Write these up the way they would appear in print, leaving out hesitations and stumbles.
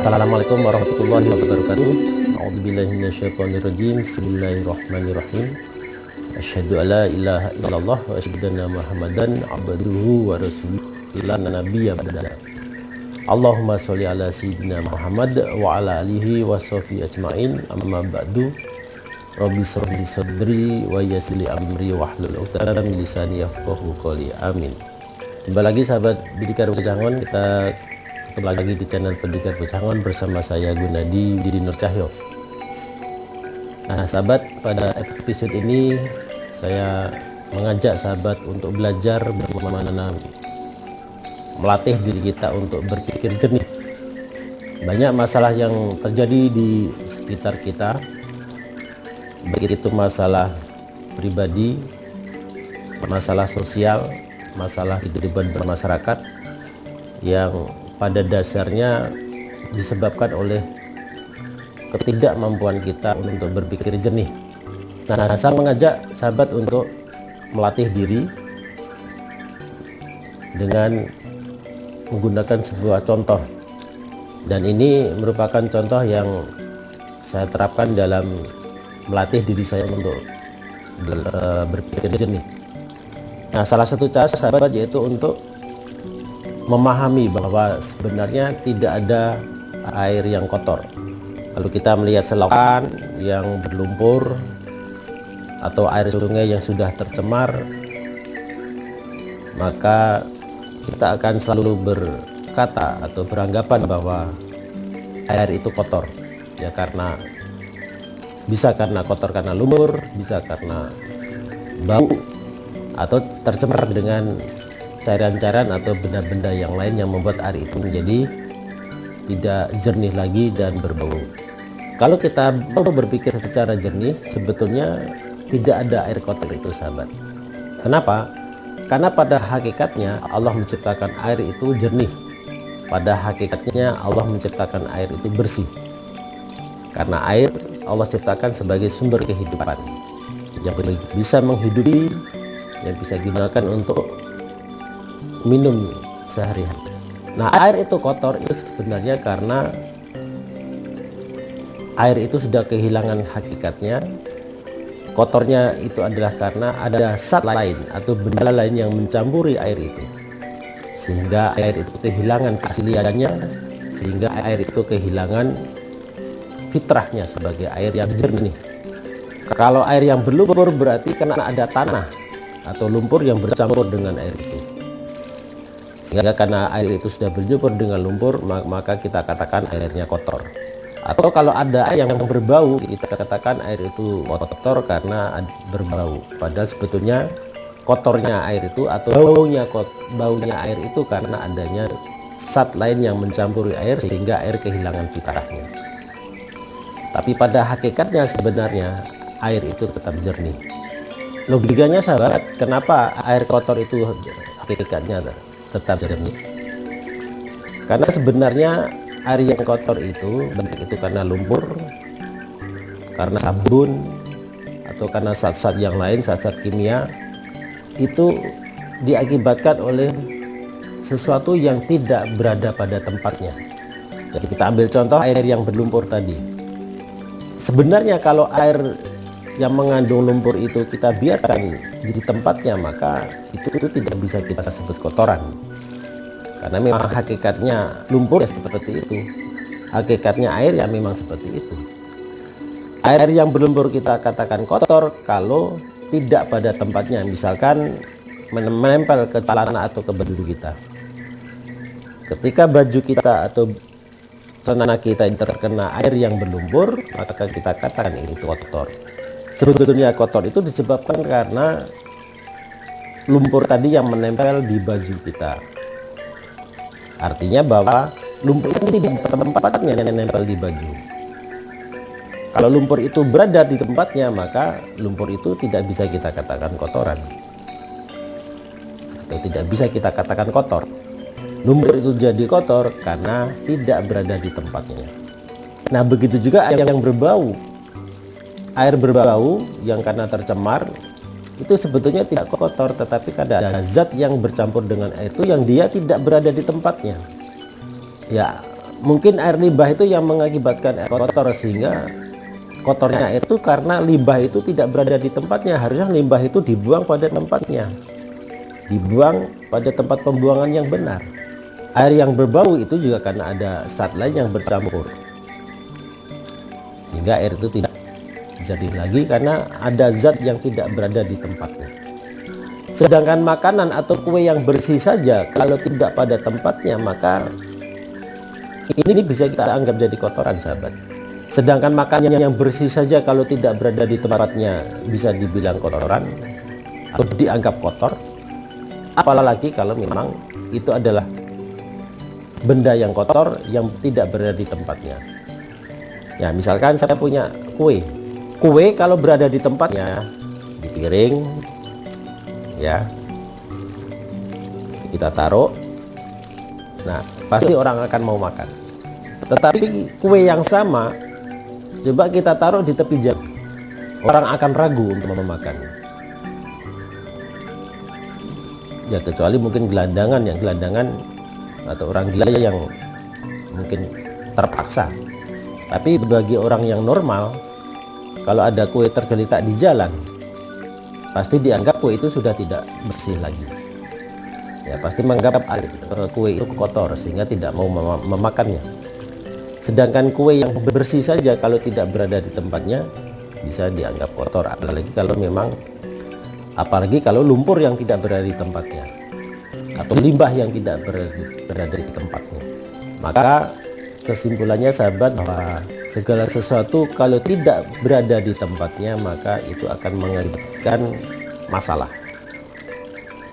Assalamualaikum warahmatullahi wabarakatuh. A'udzubillahi minasyaitonirrajim. Bismillahirrahmanirrahim. Asyhadu alla ilaha illallah wa asyhadu anna Muhammadan abduhu wa rasuluhu ila nabiyya ba'da. Allahumma sholli ala sayyidina Muhammad wa ala alihi wa sahbihi ajmain. Amma ba'du. Rabbi shrah li sadri wa yassir li amri wahlul 'uqdatam min lisani yafqahu qawli. Amin. Jumpa lagi sahabat Pendidikan Pesangon, kita ketemu lagi di channel Pendidikan Pesangon bersama saya Gunadi Didi Nur Cahyo. Nah sahabat, pada episode ini saya mengajak sahabat untuk belajar bagaimana melatih diri kita untuk berpikir jernih. Banyak masalah yang terjadi di sekitar kita, baik itu masalah pribadi, masalah sosial, masalah kehidupan bermasyarakat yang pada dasarnya disebabkan oleh ketidakmampuan kita untuk berpikir jernih. Nah, saya mengajak sahabat untuk melatih diri dengan menggunakan sebuah contoh. Dan ini merupakan contoh yang saya terapkan dalam melatih diri saya untuk berpikir jernih. Nah, salah satu cara sahabat yaitu untuk memahami bahwa sebenarnya tidak ada air yang kotor. Kalau kita melihat selokan yang berlumpur atau air sungai yang sudah tercemar, maka kita akan selalu berkata atau beranggapan bahwa air itu kotor. Ya bisa karena kotor karena lumpur, bisa karena bau, atau tercemar dengan cairan-cairan atau benda-benda yang lain yang membuat air itu menjadi tidak jernih lagi dan berbau. Kalau kita berpikir secara jernih, sebetulnya tidak ada air kotor itu sahabat. Kenapa? Karena pada hakikatnya Allah menciptakan air itu jernih. Pada hakikatnya Allah menciptakan air itu bersih. Karena air Allah ciptakan sebagai sumber kehidupan yang bisa menghidupi, yang bisa digunakan untuk minum sehari-hari. Nah, air itu kotor itu sebenarnya karena air itu sudah kehilangan hakikatnya. Kotornya itu adalah karena ada zat lain atau benda lain yang mencampuri air itu, sehingga air itu kehilangan keasliannya, sehingga air itu kehilangan fitrahnya sebagai air yang jernih. Kalau air yang berlumpur berarti karena ada tanah atau lumpur yang bercampur dengan air itu. Sehingga karena air itu sudah bercampur dengan lumpur, maka kita katakan airnya kotor. Atau kalau ada air yang berbau, kita katakan air itu kotor karena berbau. Padahal sebetulnya kotornya air itu atau baunya air itu karena adanya zat lain yang mencampuri air sehingga air kehilangan fitrahnya. Tapi pada hakikatnya sebenarnya air itu tetap jernih. Logikanya sahabat, kenapa air kotor itu hakikatnya tetap jernih? Karena sebenarnya air yang kotor itu, baik itu karena lumpur, karena sabun, atau karena zat-zat yang lain, zat-zat kimia, itu diakibatkan oleh sesuatu yang tidak berada pada tempatnya. Jadi kita ambil contoh air yang berlumpur tadi. Sebenarnya kalau air yang mengandung lumpur itu kita biarkan di tempatnya, maka itu tidak bisa kita sebut kotoran. Karena memang hakikatnya lumpur ya seperti itu. Hakikatnya air ya memang seperti itu. Air yang berlumpur kita katakan kotor kalau tidak pada tempatnya. Misalkan menempel ke celana atau ke baju kita. Ketika baju kita atau celana kita terkena air yang berlumpur, maka kita katakan ini kotor. Sebetulnya kotor itu disebabkan karena lumpur tadi yang menempel di baju kita. Artinya bahwa lumpur itu tidak tempatnya menempel di baju. Kalau lumpur itu berada di tempatnya, maka lumpur itu tidak bisa kita katakan kotoran, atau tidak bisa kita katakan kotor. Lumpur itu jadi kotor karena tidak berada di tempatnya. Nah, begitu juga air yang berbau. Air berbau yang karena tercemar itu sebetulnya tidak kotor, tetapi ada zat yang bercampur dengan air itu yang dia tidak berada di tempatnya. Ya, mungkin air limbah itu yang mengakibatkan air kotor, sehingga kotornya air itu karena limbah itu tidak berada di tempatnya. Harusnya limbah itu dibuang pada tempatnya, dibuang pada tempat pembuangan yang benar. Air yang berbau itu juga karena ada zat lain yang bercampur, sehingga air itu tidak jadi lagi karena ada zat yang tidak berada di tempatnya. Sedangkan makanan atau kue yang bersih saja kalau tidak pada tempatnya, maka ini bisa kita anggap jadi kotoran, sahabat. Sedangkan makanan yang bersih saja kalau tidak berada di tempatnya bisa dibilang kotoran atau dianggap kotor, apalagi kalau memang itu adalah benda yang kotor yang tidak berada di tempatnya. Ya, misalkan saya punya kue kalau berada di tempatnya, di piring, ya, kita taruh, nah pasti orang akan mau makan. Tetapi kue yang sama coba kita taruh di tepi jalan, orang akan ragu untuk memakan. Ya, kecuali mungkin gelandangan atau orang gila yang mungkin terpaksa. Tapi bagi orang yang normal, kalau ada kue tergeletak di jalan, pasti dianggap kue itu sudah tidak bersih lagi. Ya, pasti menganggap kue itu kotor sehingga tidak mau memakannya. Sedangkan kue yang bersih saja kalau tidak berada di tempatnya bisa dianggap kotor, apalagi kalau lumpur yang tidak berada di tempatnya atau limbah yang tidak berada di tempatnya. Maka kesimpulannya, sahabat, bahwa segala sesuatu kalau tidak berada di tempatnya maka itu akan mengakibatkan masalah.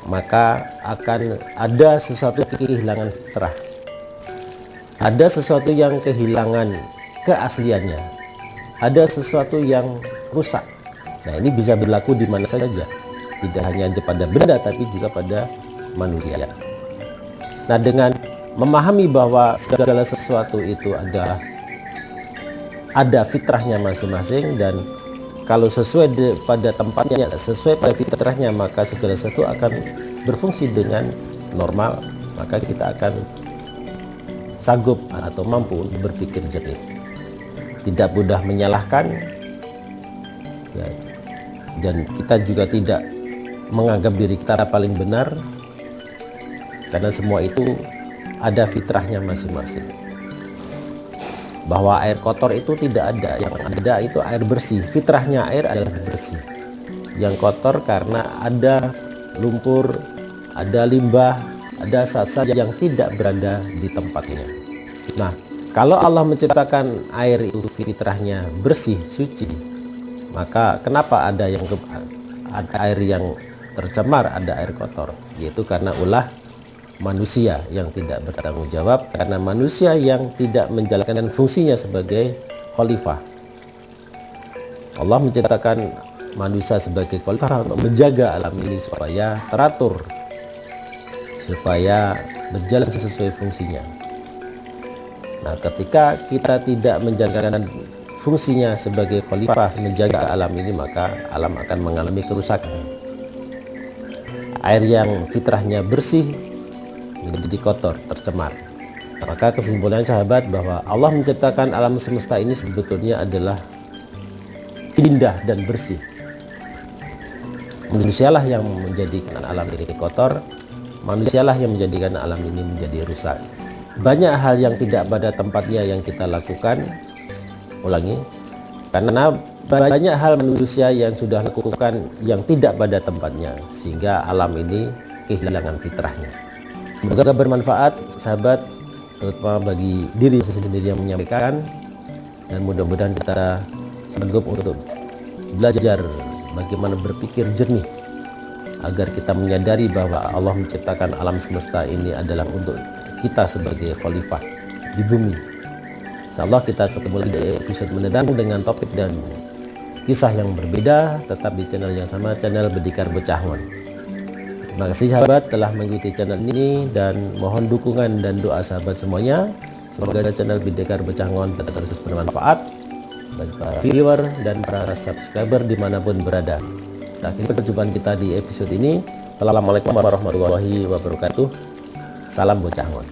Maka akan ada sesuatu kehilangan fitrah. Ada sesuatu yang kehilangan keasliannya. Ada sesuatu yang rusak. Nah, ini bisa berlaku di mana saja. Tidak hanya pada benda tapi juga pada manusia. Nah, dengan memahami bahwa segala sesuatu itu ada fitrahnya masing-masing, dan kalau sesuai pada tempatnya, sesuai pada fitrahnya, maka segala sesuatu akan berfungsi dengan normal, maka kita akan sanggup atau mampu untuk berpikir jernih, tidak mudah menyalahkan, ya, dan kita juga tidak menganggap diri kita paling benar, karena semua itu ada fitrahnya masing-masing. Bahwa air kotor itu tidak ada, yang ada itu air bersih. Fitrahnya air adalah bersih. Yang kotor karena ada lumpur, ada limbah, ada zat-zat yang tidak berada di tempatnya. Nah, kalau Allah menciptakan air itu fitrahnya bersih, suci, maka kenapa ada air yang tercemar, ada air kotor? Yaitu karena ulah manusia yang tidak bertanggung jawab, karena manusia yang tidak menjalankan fungsinya sebagai khalifah. Allah menciptakan manusia sebagai khalifah untuk menjaga alam ini supaya teratur, supaya berjalan sesuai fungsinya. Nah, ketika kita tidak menjalankan fungsinya sebagai khalifah menjaga alam ini, maka alam akan mengalami kerusakan. Air yang fitrahnya bersih menjadi kotor, tercemar. Maka kesimpulan, sahabat, bahwa Allah menciptakan alam semesta ini sebetulnya adalah indah dan bersih. Manusialah yang menjadikan alam ini kotor, manusialah yang menjadikan alam ini menjadi rusak. Banyak hal yang tidak pada tempatnya yang kita lakukan, karena banyak hal manusia yang sudah lakukan yang tidak pada tempatnya, sehingga alam ini kehilangan fitrahnya. Semoga bermanfaat, sahabat, terutama bagi diri sendiri yang menyampaikan, dan mudah-mudahan kita sanggup untuk belajar bagaimana berpikir jernih agar kita menyadari bahwa Allah menciptakan alam semesta ini adalah untuk kita sebagai khalifah di bumi. Insyaallah kita ketemu lagi di episode mendatang dengan topik dan kisah yang berbeda, tetap di channel yang sama, channel Bedikar Becangon. Terima kasih sahabat telah mengikuti channel ini, dan mohon dukungan dan doa sahabat semuanya. Semoga channel Bedikar Becangon tetap terus bermanfaat bagi para viewer dan para subscriber dimanapun berada. Sampai perjumpaan kita di episode ini. Assalamualaikum warahmatullahi wabarakatuh. Salam Becangon.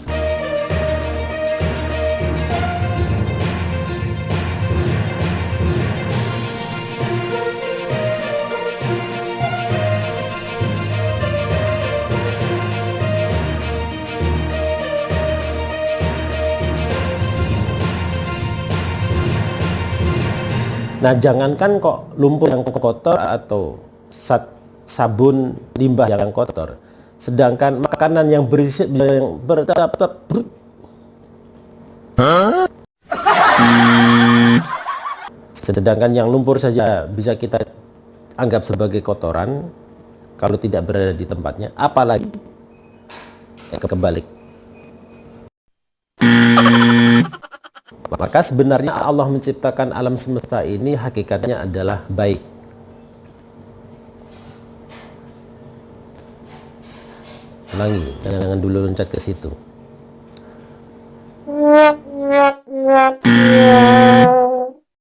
Nah, jangankan kok lumpur yang kotor atau sabun limbah yang kotor, sedangkan makanan yang berisi yang sedangkan yang lumpur saja bisa kita anggap sebagai kotoran kalau tidak berada di tempatnya, apalagi kebalik. Maka sebenarnya Allah menciptakan alam semesta ini hakikatnya adalah baik. Ulangi, jangan dulu loncat ke situ.